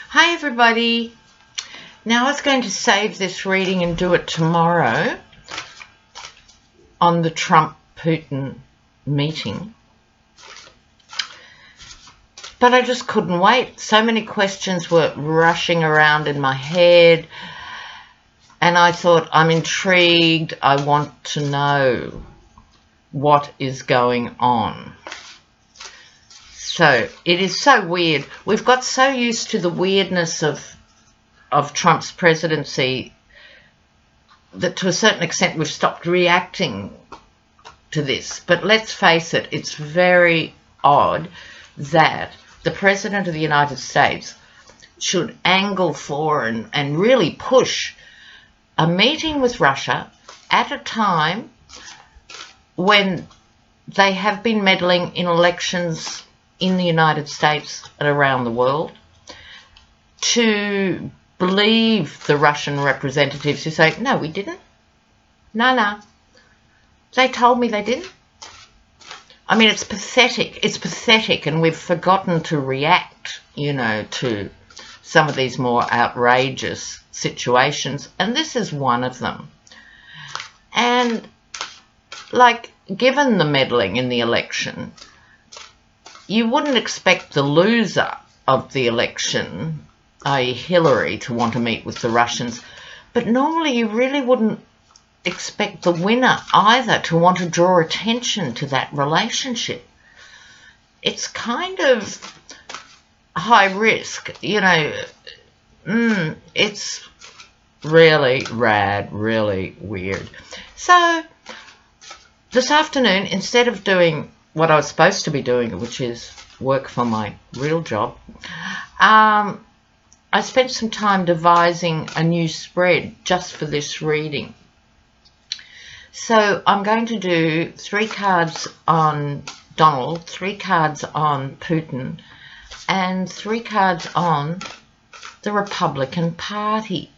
Hi everybody. Now I was going to save this reading and do it tomorrow on the Trump-Putin meeting. But I just couldn't wait. So many questions were rushing around in my head. And I thought, I'm intrigued. I want to know what is going on. So it is so weird. We've got so used to the weirdness of Trump's presidency that to a certain extent we've stopped reacting to this. But let's face it, it's very odd that the President of the United States should angle for and really push a meeting with Russia at a time when they have been meddling in elections in the United States and around the world, to believe the Russian representatives who say, no, we didn't. No. They told me they didn't. I mean, it's pathetic. It's pathetic, and we've forgotten to react, to some of these more outrageous situations, and this is one of them. And, given the meddling in the election, you wouldn't expect the loser of the election, i.e. Hillary, to want to meet with the Russians, but normally you really wouldn't expect the winner either to want to draw attention to that relationship. It's kind of high risk, it's really rad, really weird. So this afternoon, instead of doing what I was supposed to be doing, which is work for my real job, I spent some time devising a new spread just for this reading. So I'm going to do 3 cards on Donald, 3 cards on Putin, and 3 cards on the Republican Party,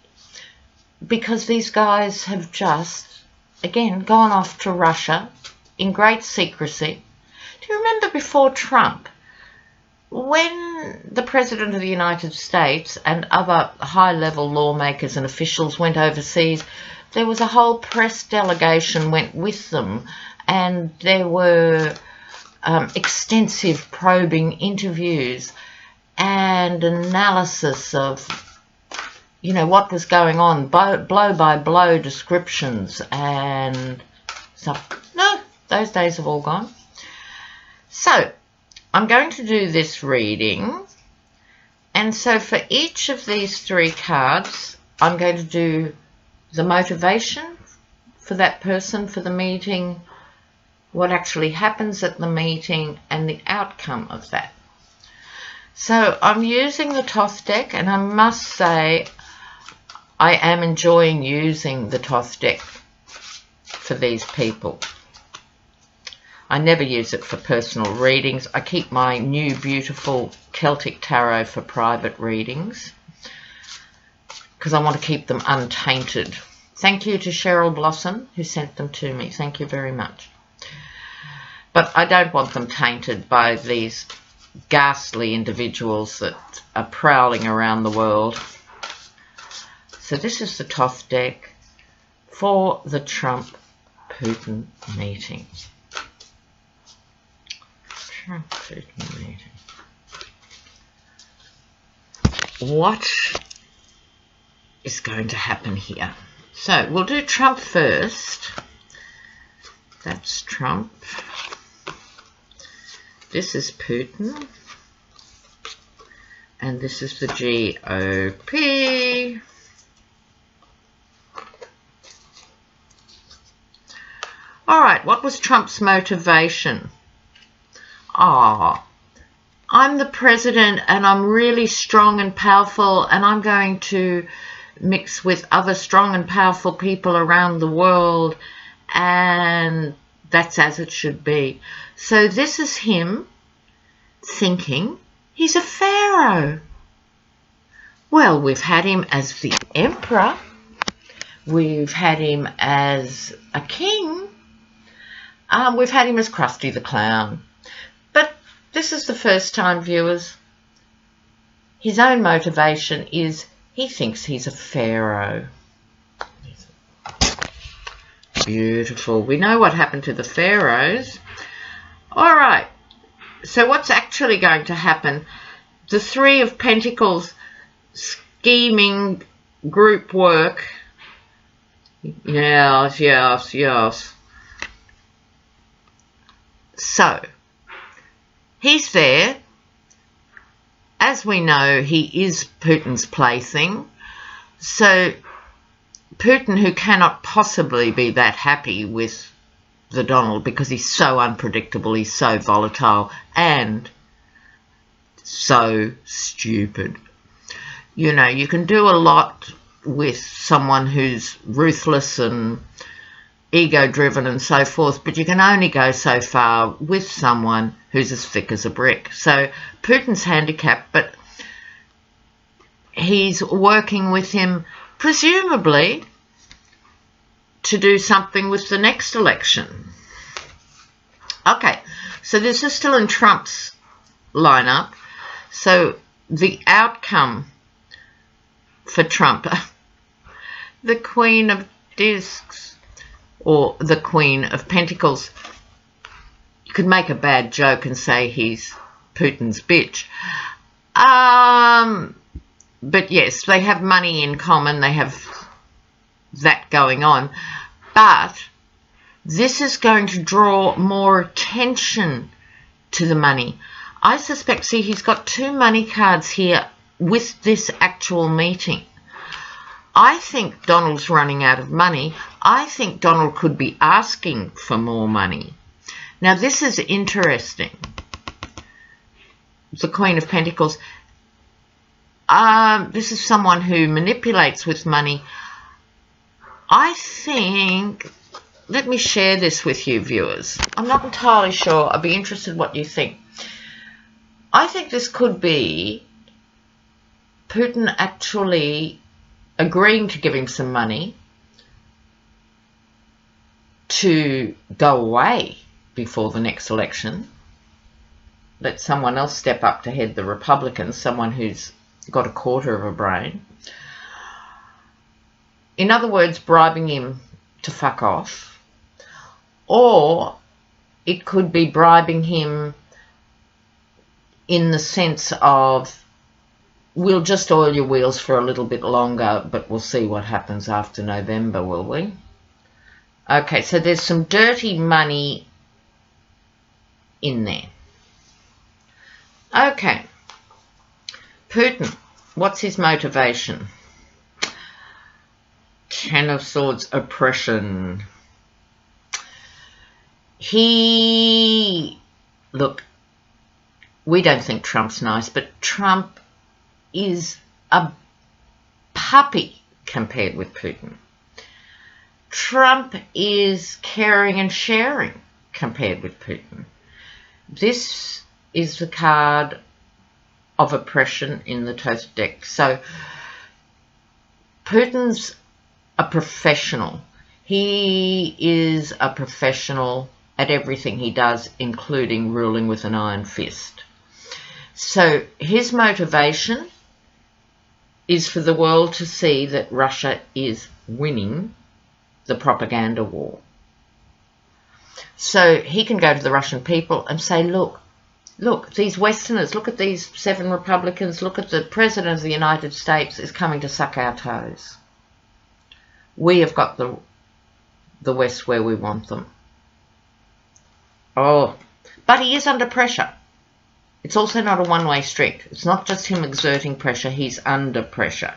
because these guys have just, again, gone off to Russia in great secrecy. Do you remember before Trump, when the President of the United States and other high-level lawmakers and officials went overseas, there was a whole press delegation went with them, and there were extensive probing interviews and analysis of, what was going on, blow-by-blow descriptions and stuff. No, those days have all gone. So, I'm going to do this reading, and so for each of these 3 cards, I'm going to do the motivation for that person for the meeting, what actually happens at the meeting, and the outcome of that. So I'm using the Thoth deck, and I must say I am enjoying using the Thoth deck for these people. I never use it for personal readings. I keep my new beautiful Celtic tarot for private readings because I want to keep them untainted. Thank you to Cheryl Blossom who sent them to me. Thank you very much. But I don't want them tainted by these ghastly individuals that are prowling around the world. So this is the Thoth deck for the Trump-Putin meeting. Trump-Putin meeting. What is going to happen here? So we'll do Trump first. That's Trump. This is Putin. And this is the GOP. All right, what was Trump's motivation? I'm the president and I'm really strong and powerful, and I'm going to mix with other strong and powerful people around the world, and that's as it should be. So this is him thinking he's a pharaoh. Well, we've had him as the emperor. We've had him as a king. We've had him as Krusty the Clown. But this is the first time, viewers, his own motivation is he thinks he's a pharaoh. Beautiful. We know what happened to the pharaohs. All right. So what's actually going to happen? The Three of Pentacles, scheming, group work. Yes, yes, yes. So, he's there. As we know, he is Putin's plaything. So, Putin, who cannot possibly be that happy with the Donald because he's so unpredictable, he's so volatile, and so stupid. You know, you can do a lot with someone who's ruthless and ego-driven and so forth, but you can only go so far with someone who's as thick as a brick. So Putin's handicapped, but he's working with him presumably to do something with the next election. Okay, so this is still in Trump's lineup. So the outcome for Trump, the Queen of Discs or the Queen of Pentacles. You could make a bad joke and say he's Putin's bitch. But yes, they have money in common. They have that going on. But this is going to draw more attention to the money. I suspect, see, he's got two money cards here with this actual meeting. I think Donald's running out of money. I think Donald could be asking for more money. Now, this is interesting. The Queen of Pentacles. This is someone who manipulates with money. I think, let me share this with you, viewers. I'm not entirely sure. I'd be interested in what you think. I think this could be Putin actually agreeing to give him some money to go away before the next election. Let someone else step up to head the Republicans, someone who's got a quarter of a brain. In other words, bribing him to fuck off. Or it could be bribing him in the sense of, we'll just oil your wheels for a little bit longer, but we'll see what happens after November, will we? Okay, so there's some dirty money in there. Okay. Putin, what's his motivation? Ten of Swords, oppression. Look, we don't think Trump's nice, but Trump is a puppy compared with Putin. Trump is caring and sharing compared with Putin. This is the card of oppression in the toast deck. So Putin's a professional. He is a professional at everything he does, including ruling with an iron fist. So his motivation is for the world to see that Russia is winning the propaganda war. So he can go to the Russian people and say, look, these Westerners, look at these 7 Republicans, look at the President of the United States is coming to suck our toes. We have got the West where we want them. Oh, but he is under pressure. It's also not a one-way street. It's not just him exerting pressure, he's under pressure.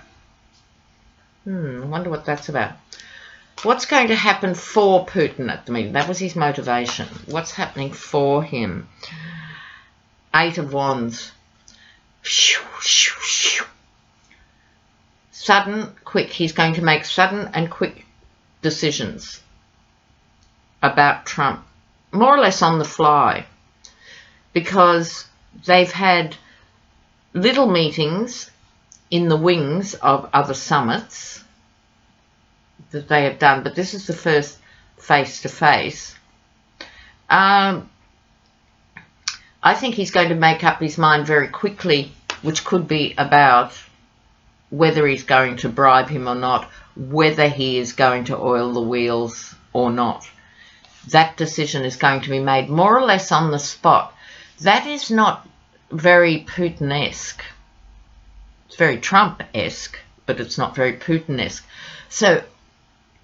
I wonder what that's about. What's going to happen for Putin at the meeting? That was his motivation. What's happening for him? 8 of Wands. Sudden, quick. He's going to make sudden and quick decisions about Trump, more or less on the fly, because they've had little meetings in the wings of other summits that they have done, but this is the first face-to-face. I think he's going to make up his mind very quickly which could be about whether he's going to bribe him or not, whether he is going to oil the wheels or not. That decision is going to be made more or less on the spot. That is not very Putin-esque. It's very Trump-esque, but it's not very Putin-esque. So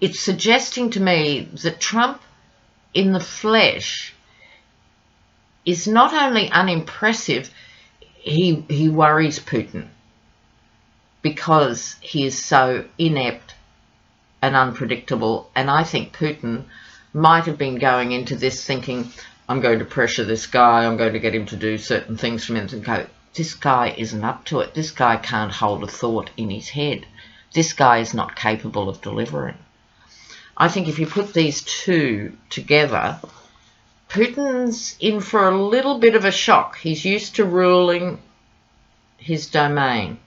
it's suggesting to me that Trump in the flesh is not only unimpressive, he worries Putin because he is so inept and unpredictable. And I think Putin might have been going into this thinking, I'm going to pressure this guy, I'm going to get him to do certain things for me, and go, this guy isn't up to it. This guy can't hold a thought in his head. This guy is not capable of delivering. I think if you put these two together, Putin's in for a little bit of a shock. He's used to ruling his domain.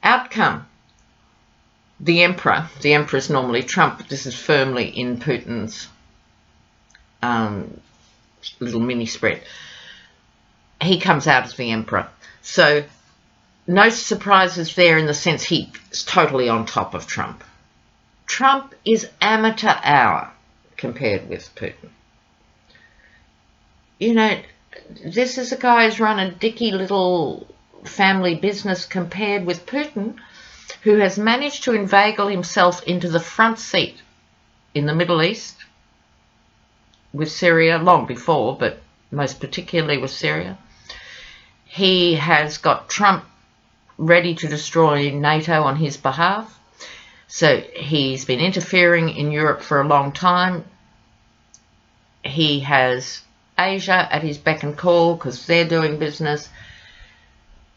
Outcome. The Emperor. The Emperor is normally Trump, but this is firmly in Putin's little mini spread. He comes out as the Emperor. So no surprises there in the sense he's totally on top of Trump. Trump is amateur hour compared with Putin. You know, this is a guy who's run a dicky little family business compared with Putin, who has managed to inveigle himself into the front seat in the Middle East with Syria long before, but most particularly with Syria. He has got Trump ready to destroy NATO on his behalf. So he's been interfering in Europe for a long time. He has Asia at his beck and call because they're doing business.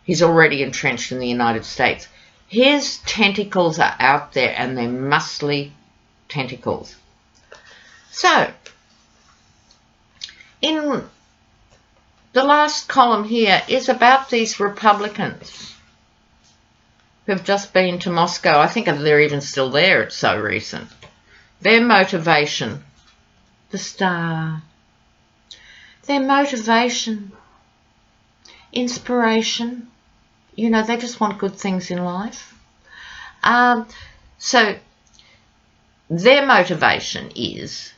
He's already entrenched in the United States. His tentacles are out there, and they're muscly tentacles. So, in the last column here is about these Republicans who've just been to Moscow. I think they're even still there. It's so recent. Their motivation, the star. Their motivation, inspiration. You know, they just want good things in life. So their motivation is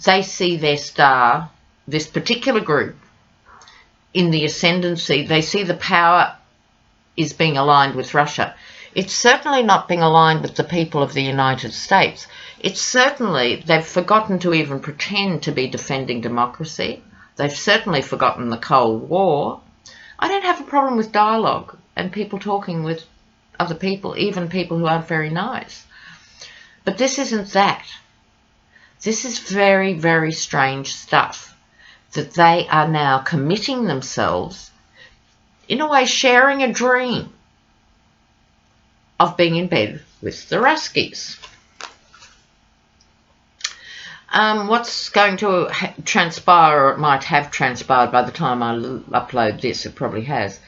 they see their star, this particular group, in the ascendancy. They see the power is being aligned with Russia. It's certainly not being aligned with the people of the United States. It's certainly, they've forgotten to even pretend to be defending democracy. They've certainly forgotten the Cold War. I don't have a problem with dialogue and people talking with other people, even people who aren't very nice. But this isn't that. This is very, very strange stuff, that they are now committing themselves, in a way sharing a dream of being in bed with the Ruskies. What's going to transpire, or it might have transpired by the time I upload this, it probably has.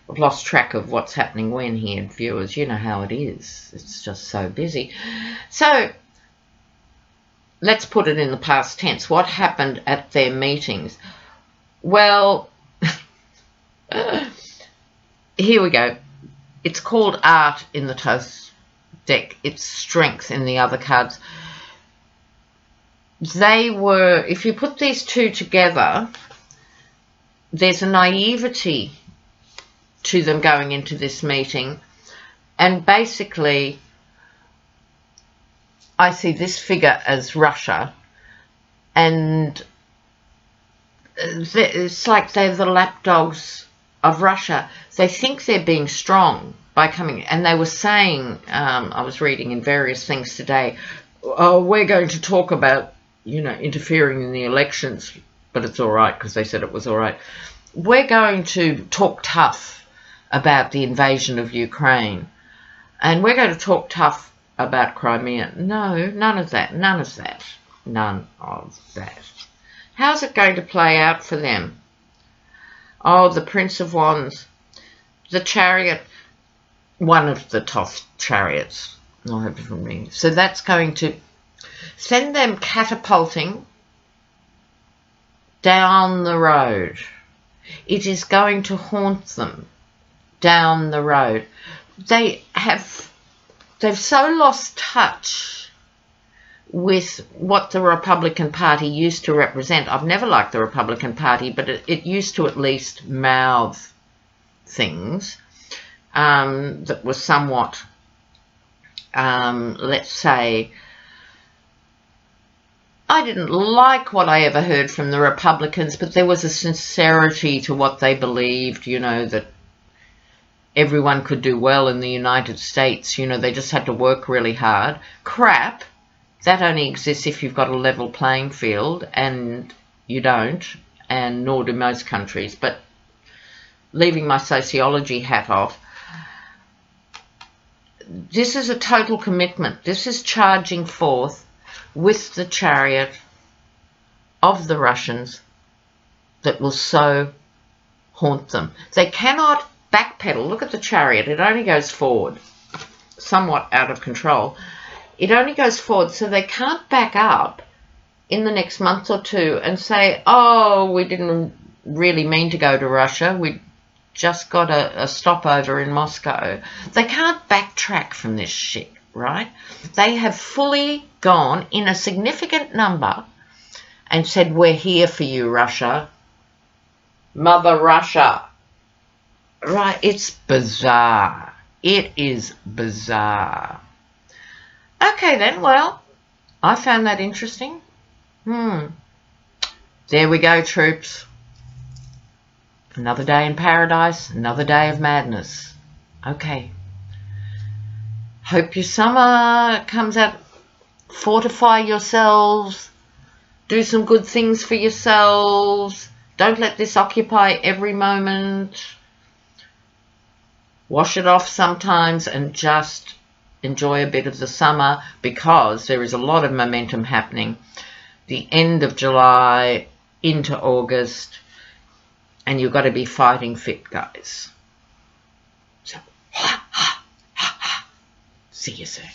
I've lost track of what's happening when here, viewers. You know how it is. It's just so busy. So, let's put it in the past tense. What happened at their meetings? Well, here we go. It's called art in the toast deck. It's strength in the other cards. They were, if you put these two together, there's a naivety to them going into this meeting. And basically, I see this figure as Russia. And it's like they're the lapdogs of Russia. They think they're being strong by coming. And they were saying, I was reading in various things today, oh, we're going to talk about, you know, interfering in the elections, but it's all right because they said it was all right. We're going to talk tough about the invasion of Ukraine, and we're going to talk tough about Crimea. No, none of that, none of that, none of that. How's it going to play out for them? Oh, the Prince of Wands, the Chariot, one of the top chariots. I'll have different meanings. So that's going to send them catapulting down the road. It is going to haunt them. down the road. They've so lost touch with what the Republican Party used to represent. I've never liked the Republican Party, but it used to at least mouth things that were somewhat, let's say, I didn't like what I ever heard from the Republicans, but there was a sincerity to what they believed, you know, that everyone could do well in the United States. You know, they just had to work really hard. Crap. That only exists if you've got a level playing field, and you don't, and nor do most countries. But leaving my sociology hat off, this is a total commitment. This is charging forth with the chariot of the Russians that will so haunt them. They cannot backpedal. Look at the chariot. It only goes forward, somewhat out of control. It only goes forward, so they can't back up in the next month or two and say, oh, we didn't really mean to go to Russia. We just got a stopover in Moscow. They can't backtrack from this shit, right? They have fully gone in a significant number and said, we're here for you, Russia. Mother Russia. Right, it's bizarre. It is bizarre. Okay then, well, I found that interesting. There we go, troops. Another day in paradise, another day of madness. Okay. Hope your summer comes out. Fortify yourselves. Do some good things for yourselves. Don't let this occupy every moment. Wash it off sometimes and just enjoy a bit of the summer, because there is a lot of momentum happening. The end of July into August, and you've got to be fighting fit, guys. So, see you soon.